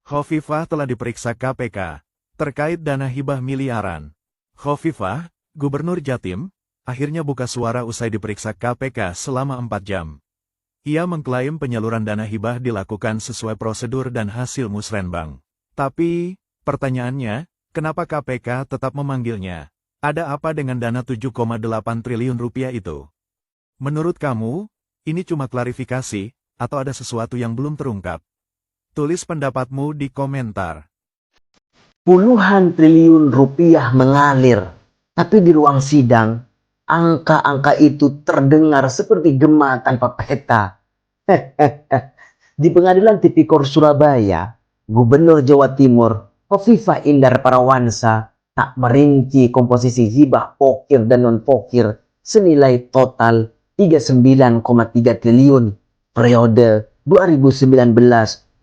Khovifah telah diperiksa KPK terkait dana hibah miliaran. Khovifah, Gubernur Jatim, akhirnya buka suara usai diperiksa KPK selama 4 jam. Ia mengklaim penyaluran dana hibah dilakukan sesuai prosedur dan hasil musrenbang. Tapi, pertanyaannya, kenapa KPK tetap memanggilnya? Ada apa dengan dana 7,8 triliun rupiah itu? Menurut kamu, ini cuma klarifikasi, atau ada sesuatu yang belum terungkap? Tulis pendapatmu di komentar. Puluhan triliun rupiah mengalir, tapi di ruang sidang, angka-angka itu terdengar seperti gema tanpa peta. Di Pengadilan Tipikor Surabaya, Gubernur Jawa Timur, Khovifah Indar Parawansa, tak merinci komposisi hibah pokir dan non-pokir senilai total 39,3 triliun periode 2019-2024.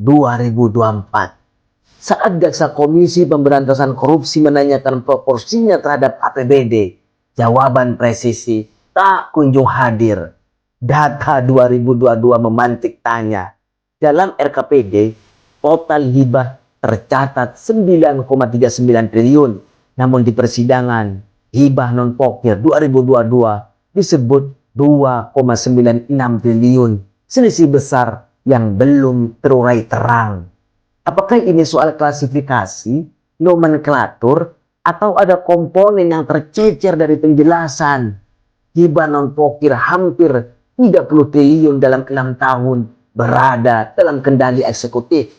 Saat Jaksa Komisi Pemberantasan Korupsi menanyakan proporsinya terhadap APBD, jawaban presisi tak kunjung hadir. Data 2022 memantik tanya. Dalam RKPD, total hibah tercatat 9,39 triliun. Namun di persidangan, hibah non-pokir 2022 disebut 2,96 triliun. Selisih besar yang belum terurai terang. Apakah ini soal klasifikasi, nomenklatur, atau ada komponen yang tercecer dari penjelasan? Hibah non-pokir hampir 30 triliun dalam 6 tahun berada dalam kendali eksekutif.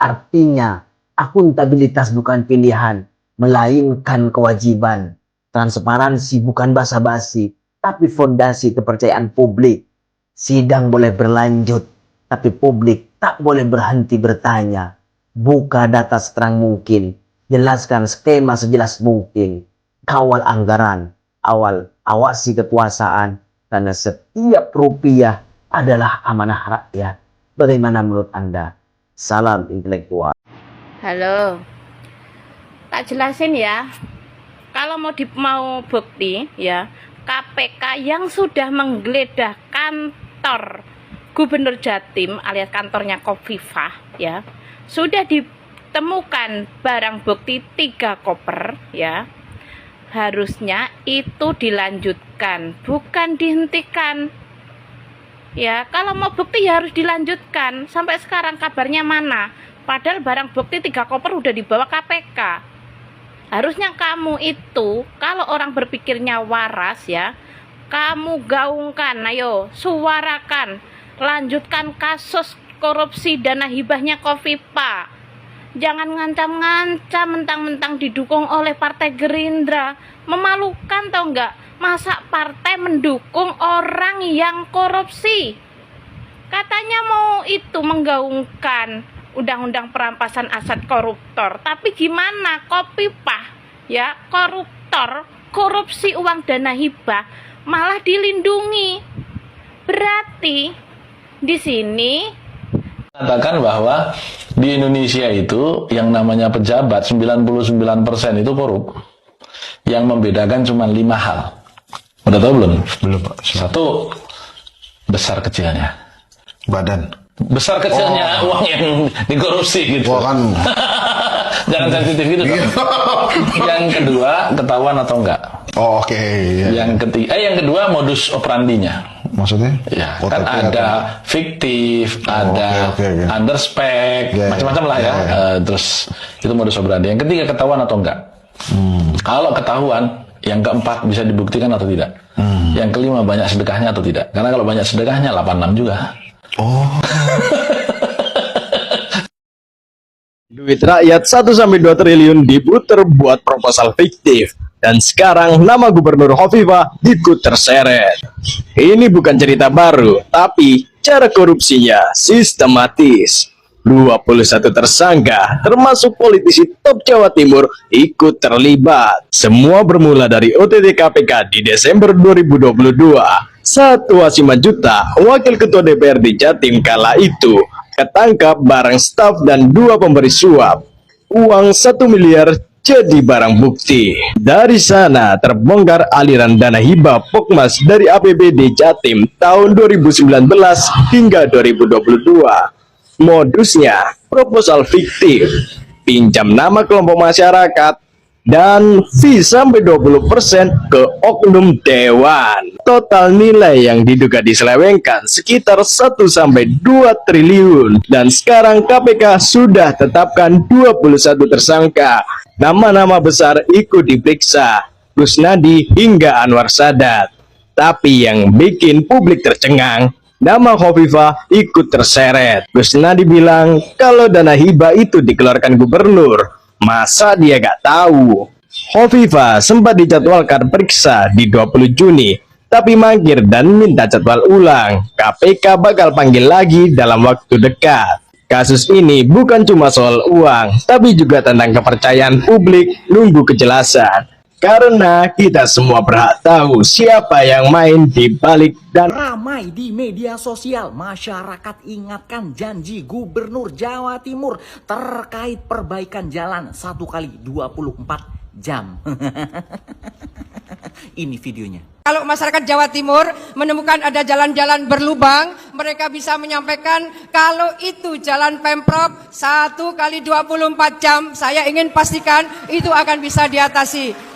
Artinya, akuntabilitas bukan pilihan, melainkan kewajiban. Transparansi bukan basa-basi, tapi fondasi kepercayaan publik. Sidang boleh berlanjut, tapi publik tak boleh berhenti bertanya. Buka data seterang mungkin, jelaskan skema sejelas mungkin, kawal anggaran, awasi kekuasaan, karena setiap rupiah adalah amanah rakyat. Bagaimana menurut Anda? Salam intelektual. Halo, tak jelasin ya. Kalau mau bukti ya, KPK yang sudah menggeledah kantor Gubernur Jatim alias kantornya Khovifah ya, sudah ditemukan barang bukti 3 koper ya. Harusnya itu dilanjutkan, bukan dihentikan. Ya, kalau mau bukti ya harus dilanjutkan. Sampai sekarang kabarnya mana? Padahal barang bukti 3 koper udah dibawa KPK. Harusnya kamu itu, kalau orang berpikirnya waras ya, kamu gaungkan, ayo suarakan, lanjutkan kasus korupsi dana hibahnya Khovifah. Jangan ngancam-ngancam mentang-mentang didukung oleh Partai Gerindra. Memalukan tau enggak? Masa partai mendukung orang yang korupsi? Katanya mau itu menggaungkan undang-undang perampasan aset koruptor. Tapi gimana? Khovifah ya, koruptor, korupsi uang dana hibah malah dilindungi. Berarti di sini katakan bahwa di Indonesia itu yang namanya pejabat 99% itu korup. Yang membedakan cuma 5 hal. Udah tahu belum? Belum, Pak. Satu, besar kecilnya. Badan. Besar kecilnya uang yang dikorupsi gitu. Wah, kan. Jangan sensitif gitu. Yang kedua, ketahuan atau enggak. Oh, oke. Iya. Yang kedua, modus operandinya. Maksudnya? Ya, OTP kan ada fiktif, ada oke. underspec, Ya, macam-macam lah ya. Terus itu modus operandi. Yang ketiga, ketahuan atau enggak. Kalau ketahuan, yang keempat bisa dibuktikan atau tidak. Yang kelima, banyak sedekahnya atau tidak. Karena kalau banyak sedekahnya 86 juga. Oh. Duit rakyat 1-2 triliun diputer buat proposal fiktif. Dan sekarang nama Gubernur Khovifah ikut terseret. Ini bukan cerita baru, tapi cara korupsinya sistematis. 21 tersangka, termasuk politisi top Jawa Timur, ikut terlibat. Semua bermula dari OTT KPK di Desember 2022. Saat Wasima Juta, Wakil Ketua DPRD Jatim kala itu, ketangkap barang staf dan 2 pemberi suap. Uang 1 miliar jadi barang bukti. Dari sana terbongkar aliran dana hibah Pokmas dari APBD Jatim tahun 2019 hingga 2022. Modusnya proposal fiktif, pinjam nama kelompok masyarakat, dan fee sampai 20% ke oknum dewan. Total nilai yang diduga diselewengkan sekitar 1-2 triliun. Dan sekarang KPK sudah tetapkan 21 tersangka. Nama-nama besar ikut diperiksa, Kusnadi hingga Anwar Sadat. Tapi yang bikin publik tercengang, nama Khofifah ikut terseret. Kusnadi bilang kalau dana hibah itu dikeluarkan gubernur, masa dia gak tahu? Khofifah sempat dijadwalkan periksa di 20 Juni, tapi mangkir dan minta jadwal ulang. KPK bakal panggil lagi dalam waktu dekat. Kasus ini bukan cuma soal uang, tapi juga tentang kepercayaan publik nunggu kejelasan. Karena kita semua berhak tahu siapa yang main di balik dan Ramai di media sosial, masyarakat ingatkan janji Gubernur Jawa Timur terkait perbaikan jalan 1 kali 24 jam. Ini videonya. Kalau masyarakat Jawa Timur menemukan ada jalan-jalan berlubang, mereka bisa menyampaikan kalau itu jalan Pemprov 1 kali 24 jam, saya ingin pastikan itu akan bisa diatasi.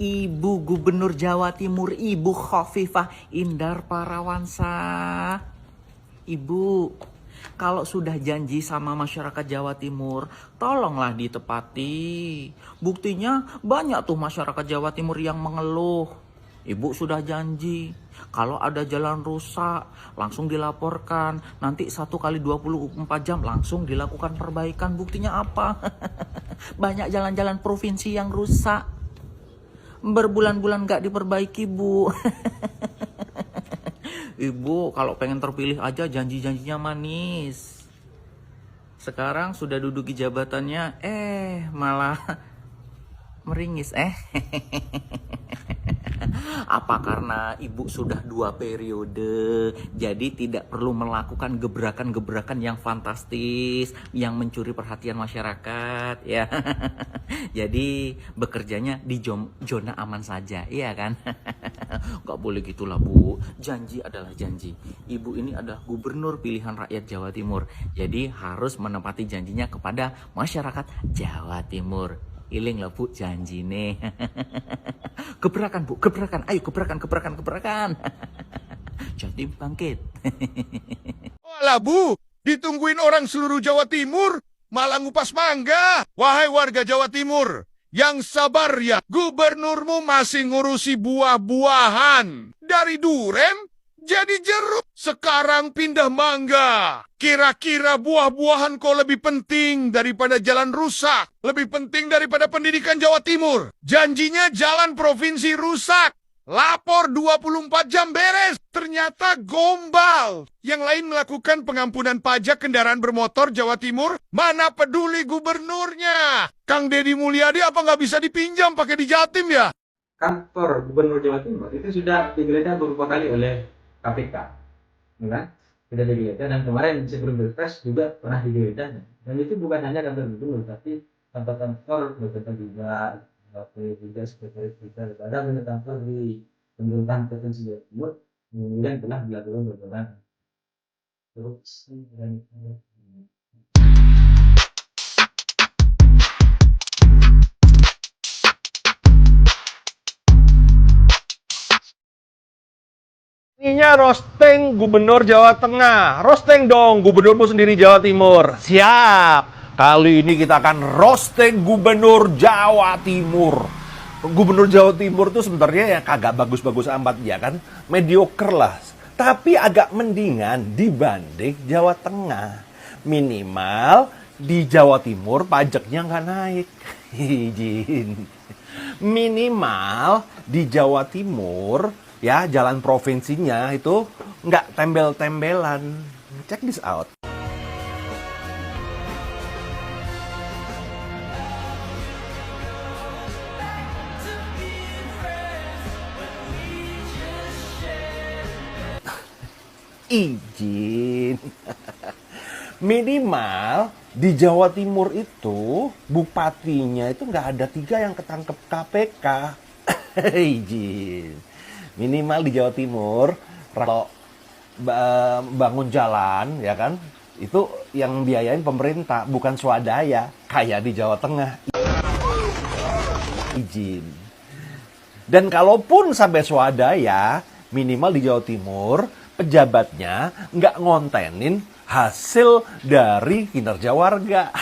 Ibu Gubernur Jawa Timur, Ibu Khofifah Indar Parawansa. Ibu, kalau sudah janji sama masyarakat Jawa Timur, tolonglah ditepati. Buktinya banyak tuh masyarakat Jawa Timur yang mengeluh. Ibu sudah janji, kalau ada jalan rusak, langsung dilaporkan. Nanti 1 kali 24 jam langsung dilakukan perbaikan. Buktinya apa? Banyak jalan-jalan provinsi yang rusak. Berbulan-bulan gak diperbaiki, Bu. Ibu kalau pengen terpilih aja janji-janjinya manis. Sekarang sudah duduki jabatannya, malah meringis. Apa karena ibu sudah 2 periode, jadi tidak perlu melakukan gebrakan-gebrakan yang fantastis, yang mencuri perhatian masyarakat, ya. Jadi bekerjanya di zona aman saja, iya kan? Gak boleh gitulah, Bu. Janji adalah janji. Ibu ini adalah gubernur pilihan rakyat Jawa Timur, jadi harus menepati janjinya kepada masyarakat Jawa Timur. Iling lah, Bu, janji nih. Gebrakan, Bu, gebrakan. Ayo gebrakan. Jatim bangkit. Walah, Bu, ditungguin orang seluruh Jawa Timur, malah ngupas mangga. Wahai warga Jawa Timur, yang sabar ya, gubernurmu masih ngurusi buah-buahan. Dari duren jadi jeruk, sekarang pindah mangga. Kira-kira buah-buahan kok lebih penting daripada jalan rusak? Lebih penting daripada pendidikan Jawa Timur? Janjinya jalan provinsi rusak, lapor 24 jam beres. Ternyata gombal. Yang lain melakukan pengampunan pajak kendaraan bermotor Jawa Timur, mana peduli gubernurnya. Kang Deddy Mulyadi apa nggak bisa dipinjam pakai di Jatim ya? Kantor Gubernur Jawa Timur itu sudah digeledah beberapa kali oleh KPK, kan? Sudah digeledah, dan kemarin sebelum Pilpres juga pernah digeledah. Dan itu bukan hanya kantor gubernur, tapi kantor-kantor beberapa juga, juga sekretaris kita, ada banyak kantor di pemerintahan provinsi Jawa Timur kemudian telah dilakukan beberapa korupsi dan Ininya roasting Gubernur Jawa Tengah. Roasting dong gubernurmu sendiri Jawa Timur. Siap. Kali ini kita akan roasting Gubernur Jawa Timur. Gubernur Jawa Timur tuh sebenarnya ya kagak bagus-bagus amat ya kan. Mediocre lah. Tapi agak mendingan dibanding Jawa Tengah. Minimal di Jawa Timur pajaknya nggak naik. Izin. Minimal di Jawa Timur ya, jalan provinsinya itu nggak tembel-tembelan. Check this out. Izin. Minimal di Jawa Timur itu bupatinya itu nggak ada 3 yang ketangkep KPK. Izin. Minimal di Jawa Timur kalau bangun jalan ya kan itu yang biayain pemerintah, bukan swadaya kayak di Jawa Tengah. Izin. Dan kalaupun sampai swadaya, minimal di Jawa Timur pejabatnya nggak ngontenin hasil dari kinerja warga.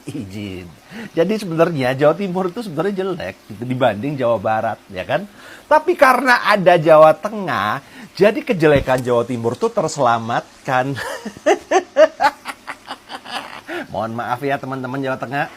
Izin. Jadi sebenarnya Jawa Timur itu sebenarnya jelek gitu, dibanding Jawa Barat, ya kan? Tapi karena ada Jawa Tengah, jadi kejelekan Jawa Timur tuh terselamatkan. Mohon maaf ya teman-teman Jawa Tengah.